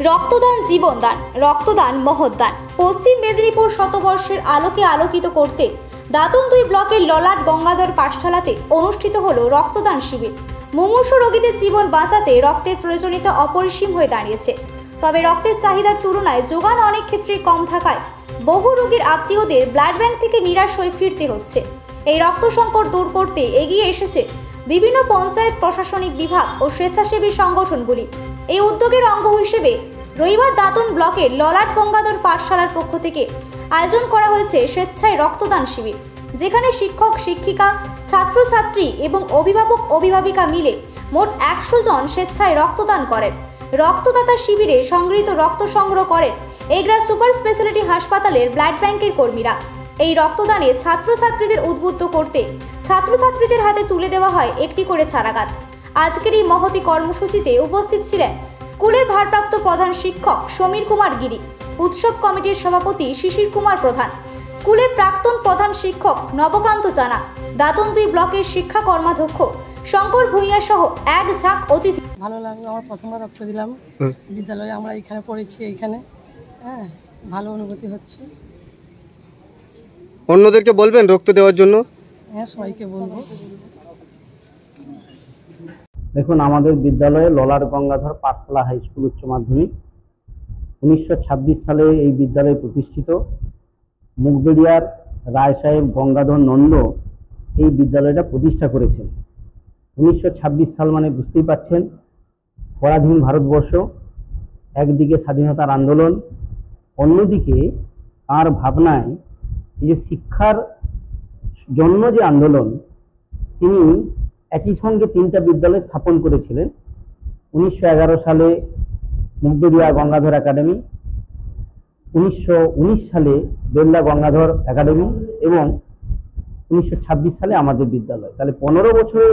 রক্তদান জীবনদান, রক্তদান মহৎদান। পশ্চিম মেদিনীপুর শতবর্ষের আলোকে আলোকিত করতে দাঁতন 2 ব্লকের ললাট গঙ্গাধর পাঠশালাতে অনুষ্ঠিত হলো রক্তদান শিবির। মুমূর্ষু রোগীদের জীবন বাঁচাতে রক্তের প্রয়োজনীয়তা অপরিসীম হয়ে দাঁড়িয়েছে। তবে রক্তের চাহিদার তুলনায় যোগান অনেক ক্ষেত্রে কম থাকায় বহু রোগীর আত্মীয়দের ব্লাড ব্যাংক থেকে নিরাশ হয়ে ফিরতে হচ্ছে। এই রক্ত সংকট দূর করতে এগিয়ে এসেছে বিভিন্ন পঞ্চায়েত, প্রশাসনিক বিভাগ ও স্বেচ্ছাসেবী সংগঠনগুলি। এই উদ্যোগের অঙ্গ হিসেবে রবিবার দাঁতন ব্লকের ললাট গঙ্গাধর পাঠশালার পক্ষ থেকে আয়োজন করা হয়েছে স্বেচ্ছায় রক্তদান শিবির, যেখানে শিক্ষক, শিক্ষিকা, ছাত্রছাত্রী এবং অভিভাবক অভিভাবিকা মিলে মোট 100 জন স্বেচ্ছায় রক্তদান করেন। রক্তদাতা শিবিরে সংগৃহীত রক্ত সংগ্রহ করেন এগরা সুপার স্পেশালিটি হাসপাতালের ব্লাড ব্যাংকের কর্মীরা। এই রক্তদানে ছাত্রছাত্রীদের উদ্বুদ্ধ করতে ছাত্রছাত্রীদের হাতে তুলে দেওয়া হয় একটি করে চারাগাছ। আজকের এই মহতি কর্মসূচিতে উপস্থিত ছিলেন স্কুলের ভারপ্রাপ্ত প্রধান শিক্ষক সমীর কুমার গিরি, উৎসব কমিটির সভাপতি শিশির কুমার প্রধান, স্কুলের প্রাক্তন প্রধান শিক্ষক নবকান্ত জানা, দাঁতন 2 ব্লকের শিক্ষা কর্মাধ্যক্ষ শঙ্কর ভূঁইয়া সহ এক ঝাঁক অতিথি। ভালো লাগলো, আমার প্রথমবার রক্ত দিলাম বিদ্যালয়ে। আমরা এখানে পড়েছি, এখানে ভালো অনুভূতি হচ্ছে। অন্যদেরকে বলবেন রক্ত দেওয়ার জন্য? হ্যাঁ, সবাইকে বলবো। দেখুন, আমাদের বিদ্যালয়ে ললাট গঙ্গাধর পাঠশালা হাই স্কুল উচ্চ মাধ্যমিক 1926 সালে এই বিদ্যালয় প্রতিষ্ঠিত। মুগবেড়িয়ার রায় সাহেব গঙ্গাধর নন্দ এই বিদ্যালয়টা প্রতিষ্ঠা করেছেন। 1926 সাল মানে বুঝতেই পাচ্ছেন, পরাধীন ভারতবর্ষ, একদিকে স্বাধীনতার আন্দোলন, অন্যদিকে তার ভাবনায় এই যে শিক্ষার জন্য যে আন্দোলন, তিনি একই সঙ্গে 3টা বিদ্যালয় স্থাপন করেছিলেন। 1911 সালে মুগবেড়িয়া গঙ্গাধর একাডেমি, 1919 সালে বেল্লা গঙ্গাধর একাডেমি এবং 1926 সালে আমাদের বিদ্যালয়। তাহলে 15 বছরের